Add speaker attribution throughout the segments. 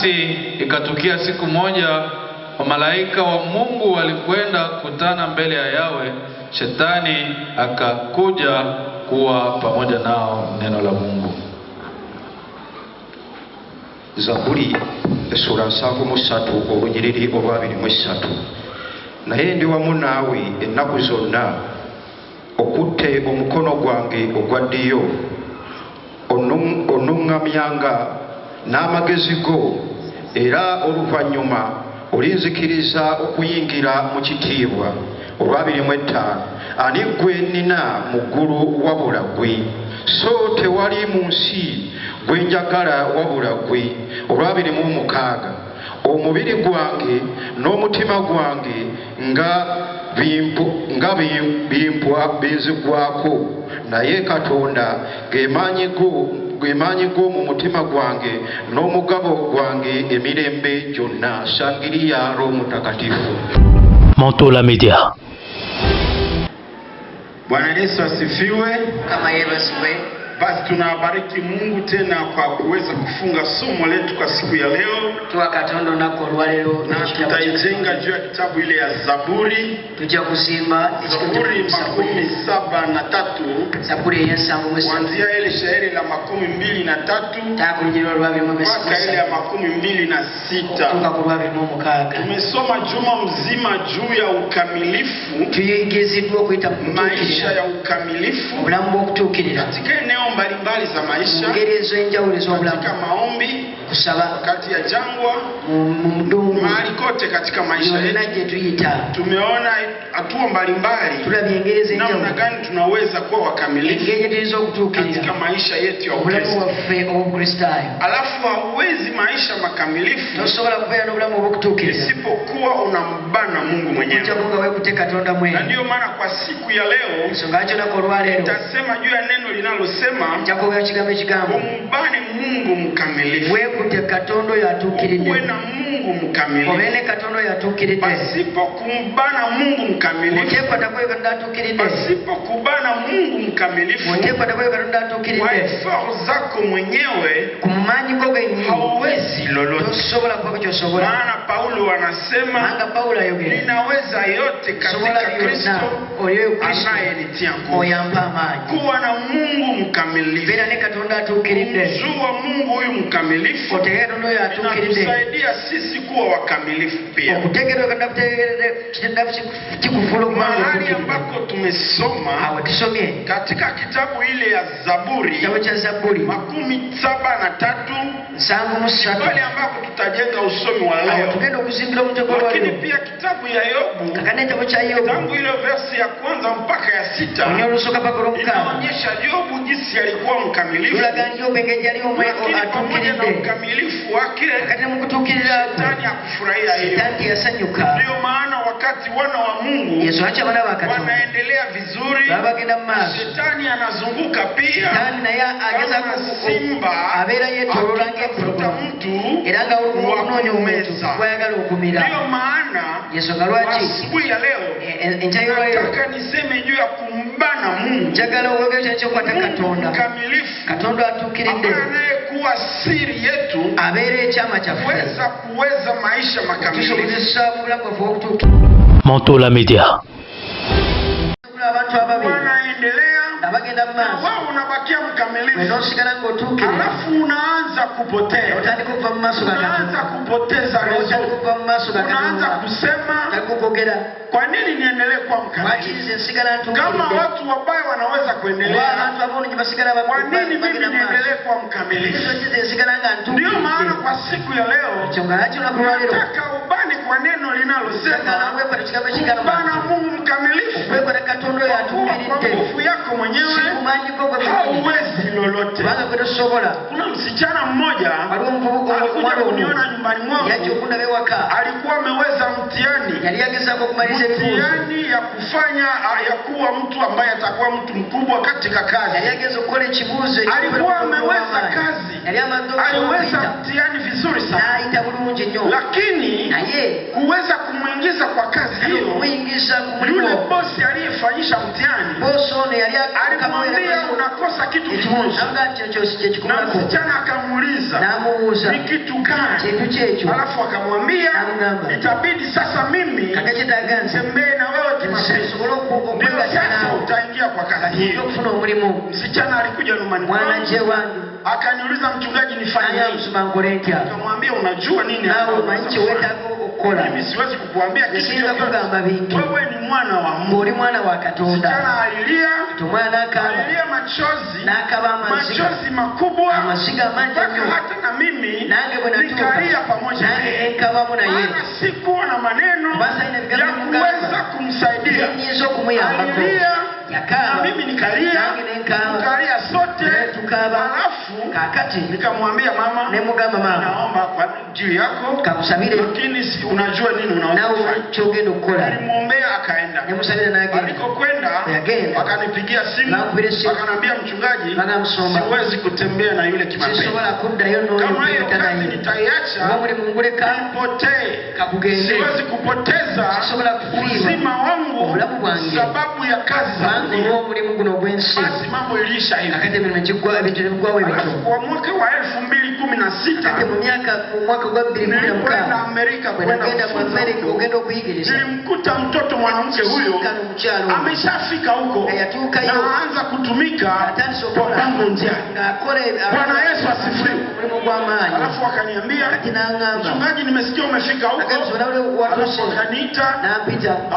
Speaker 1: Basi ikatukia siku moja malaika wa Mungu walikwenda kutana mbele ya Yawe, Shetani akakuja kuwa pamoja nao. Neno la Mungu.
Speaker 2: Zaburi sura 73 olunyiriri olwa 23. Naye ndi wamu naawe ennaku zonna, okutte omukono gwange ogwa ddyo, onuŋŋamyanga n'amagezi go, era oluvannyuma olinzikiriza okuyingira mu kitiibwa. Olwa 25. Ani gwe nnina mu ggulu wabula ggwe, so tewali mu nsi gwe njagala wabula ggwe. Olwa 26. Omubiri gwange n'omutima gwange nga binzigwako, naye Katonda ge maanyi go mu mutima gwange n'omugabo gwange emirembe gyonna. Shangiriya Roho Mutakatifu.
Speaker 3: Mantola Media.
Speaker 4: Bwana Yesu asifiwe.
Speaker 5: Kama yeye asifiwe.
Speaker 4: Basi tunabariki Mungu tena kwa kuweza kufunga somo letu kwa siku ya leo.
Speaker 5: Twakatondo nako lwalero
Speaker 4: na tutajenga juu ya kitabu ile ya Zaburi.
Speaker 5: Tujja kusimba
Speaker 4: Zaburi 73.
Speaker 5: Zaburi ya Samu
Speaker 4: kuanzia ile shairi la 23
Speaker 5: takulujiro lwa 26
Speaker 4: mpaka ile ya 26.
Speaker 5: Tukakulwa 26.
Speaker 4: Tumesoma juma mzima juu ya ukamilifu.
Speaker 5: Tuyigizidwa kuita
Speaker 4: maisha ya ukamilifu.
Speaker 5: Obulambo okutuukirira.
Speaker 4: Katika eneo mbalimbali za maisha. Katika maombi,
Speaker 5: kusaba,
Speaker 4: kati ya jangwa, mahali kote katika maisha yetu. Tumeona hatua mbalimbali namna gani tunaweza kuwa wakamilifu katika maisha yetu ya Ukristo. Alafu hauwezi maisha makamilifu isipokuwa unambana Mungu mwenyewe. Na ndio maana kwa siku ya leo nitasema juu ya neno linalosema umbane Mungu mkamilifu. Uwe na Mungu mkamilifu. Pasipo kumbana Mungu mkamilifu, pasipo kubana Mungu mkamilifu, kwa effort zako mwenyewe hauwezi lolote. Maana Paulo anasema ninaweza yote katika Kristo anayenitia nguvu. Kuwa na Mungu mkamilifu, kujua Mungu huyu mkamilifu inatusaidia sisi kuwa wakamilifu pia. Mahali ambako tumesoma katika kitabu ile ya Zaburi 73, pale ambako tutajenga usomi wa leo. Lakini pia kitabu ya Yobu, tangu ile versi ya kwanza mpaka ya 6, inaonyesha Yobu jinsi alikuwa mkamilifu. Lakini pamoja na ukamilifu wake, Shetani hakufurahia hiyo. Ndio maana wakati wana wa Mungu wanaendelea vizuri, Shetani anazunguka pia kama simba akitafuta mtu wa kumeza. Ndio maana asubuhi ya leo nataka niseme juu ya kumbana Mungu mkamilifu, anayekuwa siri yetu kuweza maisha makamilifu.
Speaker 3: Mantola Media.
Speaker 4: Wanaendelea wao unabakia mkamilifu, alafu unaanza kupotea, unaanza kupoteza rezo, unaanza kusema kwa nini niendelee kuwa mkamilifu? Kama watu wabaya wanaweza kuendelea, kwa nini mimi niendelee kuwa mkamilifu? Ndio maana kwa siku ya leo nataka ubani kwa neno linalosema ubana Mungu mkamilifu. Kwa nguvu yako mwenyewe hauwezi lolote. Kuna msichana mmoja alikuja kuniona nyumbani mwangu, alikuwa ameweza mtihani ya kufanya ya kuwa mtu ambaye atakuwa mtu mkubwa katika kazi. Alikuwa ameweza kazi, aliweza mtihani vizuri sana, lakini kuweza kumwingiza kumuingiza kwa kazi hiyo, yule bosi aliyefanyisha mtihani alimwambia unakosa kitu kimoja, na msichana akamuuliza ni kitu gani, alafu akamwambia itabidi sasa mimi tembee na wewe kimapenzi, ndio sasa utaingia kwa kazi hiyo. Msichana alikuja nyumbani kwangu akaniuliza mchungaji nifanye nini? Nikamwambia unajua nini mimi siwezi kukuambia kitu chochote, wewe ni mwana wa Mungu. Msichana alilia machozi makubwa, hata na mimi nikalia pamoja naye, maana sikuwa na maneno ya kuweza kumsaidia. Alilia na mimi nikalia sote, alafu nikamwambia mama, naomba kwa ajili yako, lakini unajua nini unaweza. Nilimwombea akaenda. Alikokwenda akanipigia simu akaniambia mchungaji, siwezi kutembea na yule kimapenzi, kama hiyo kazi nitaiacha nipotee, siwezi kupoteza uzima wangu sababu ya kazi zangu. Basi mambo ilisha hivi. Kwa mwaka wa 2016 nilikwenda Amerika kwenda kufunza. Nilimkuta mtoto mwanamke huyo ameshafika huko na aanza kutumika kwa bango njiani. Bwana Yesu asifiwe. Alafu akaniambia mchungaji, nimesikia umefika huko. Alafu akaniita,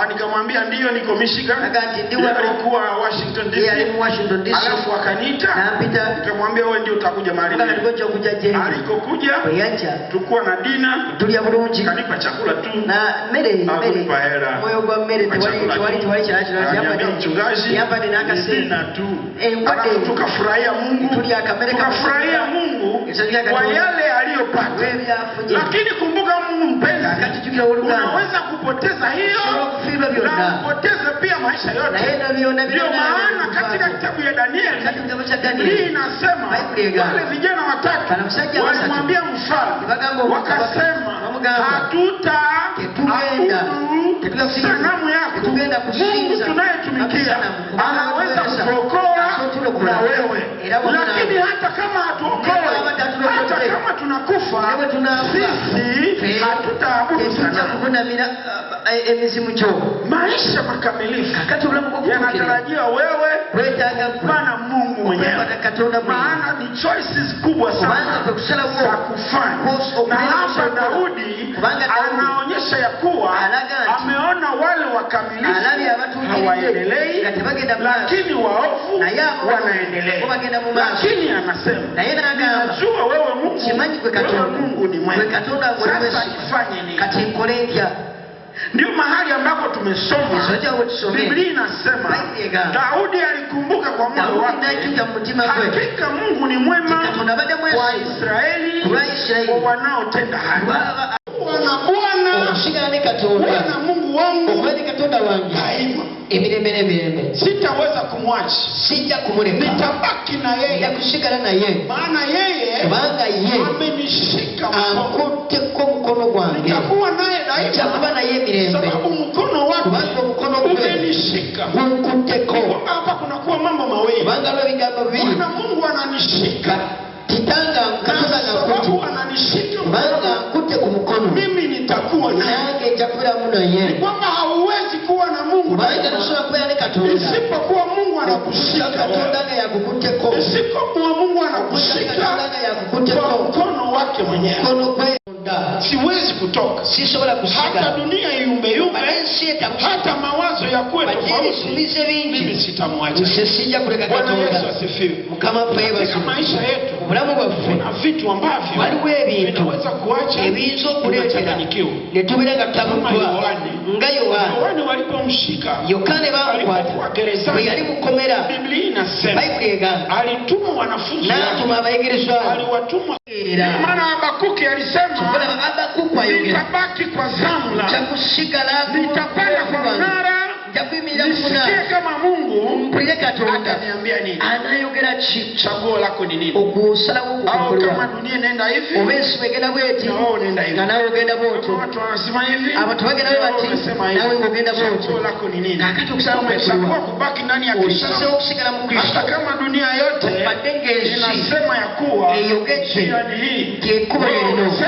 Speaker 4: nikamwambia ndio niko Michigan, alikuwa Washington DC. Alafu akaniita, nikamwambia wewe ndio utakuja mahali. Alikokuja tulikuwa na dina, kanipa chakula tu na akunipa hela mchungaji, dina tu. Alafu tukafurahia Mungu kwa yale aliyopata. Lakini kumbuka Mungu mpenzi, unaweza kupoteza hiyo na kupoteza pia maisha yote. Ndio maana katika kitabu ya Danieli hii inasema wale vijana watatu walimwambia mfalme, wakasema hatutaabudu sanamu yako. Mungu tunayetumikia anaweza kutuokoa na wewe, lakini hata kama hatuokoe, hata kama tunakufa, sisi hatutaabudu sanamu. Maisha makamilifu yanatarajia wewe Bwana Mungu mwenyewe, maana ni choices kubwa sana za kufanya. Na hapa Daudi anaonyesha ya kuwa ameona wale wakamilifu hawaendelei, lakini waovu wanaendelea. Lakini anasema ninajua wewe Mungu ni mwema, sasa nifanye nini? Ndio mahali ambapo tumesoma Biblia inasema Daudi alikumbuka kwa moyo wake, hakika Mungu ni mwema kwa Israeli kwa wanaotenda haki. Bwana Mungu wangu daima, sitaweza kumwacha, nitabaki na yeye, maana yeye amenishika mkono, nitakuwa naye daima, sababu mkono wake umenishika. Hapa kunakuwa mambo mawili. Bwana Mungu ananishika, sababu ananishika mimi nitakuwa naye. Ni kwamba hauwezi kuwa na Mungu isipokuwa Mungu anakushika, isipokuwa Mungu anakushika kwa mkono wake mwenyewe. Siwezi kutoka, hata dunia yumbe, hata mawazo ya kwetu tofauti, mimi sitamwacha. Bwana Yesu asifiwe. Katika maisha yetu kuna vitu ambavyo vinaweza kuacha unachanganyikiwa. Kama Yohane walipomshika, alipokuwa gerezani, Biblia inasema alitumwa wanafunzi, aliwatuma. Maana Habakuki alisema nitabaki kwa zamu, nitapanda kwa mnara nisikie kama Mungu ataniambia nini,
Speaker 5: anayogera ki,
Speaker 4: chaguo lako ni nini,
Speaker 5: okusalawo
Speaker 4: au kama dunia inaenda hivi
Speaker 5: obesi wegenda bweti
Speaker 4: na wewe unaenda hivi,
Speaker 5: nawe ogenda bwoto,
Speaker 4: watu wanasema hivi,
Speaker 5: abantu bagenda bati nawe ogenda
Speaker 4: chaguo
Speaker 5: bwoto.
Speaker 4: lako ni nini,
Speaker 5: Kakati okusalawo
Speaker 4: umechagua kubaki ndani ya Kristo,
Speaker 5: osazeho okusigala mu Kristo
Speaker 4: hata kama dunia yote
Speaker 5: badde ng'ensi
Speaker 4: inasema ya kuwa
Speaker 5: eyogedde
Speaker 4: njia ni hii,
Speaker 5: nti ekkubo lino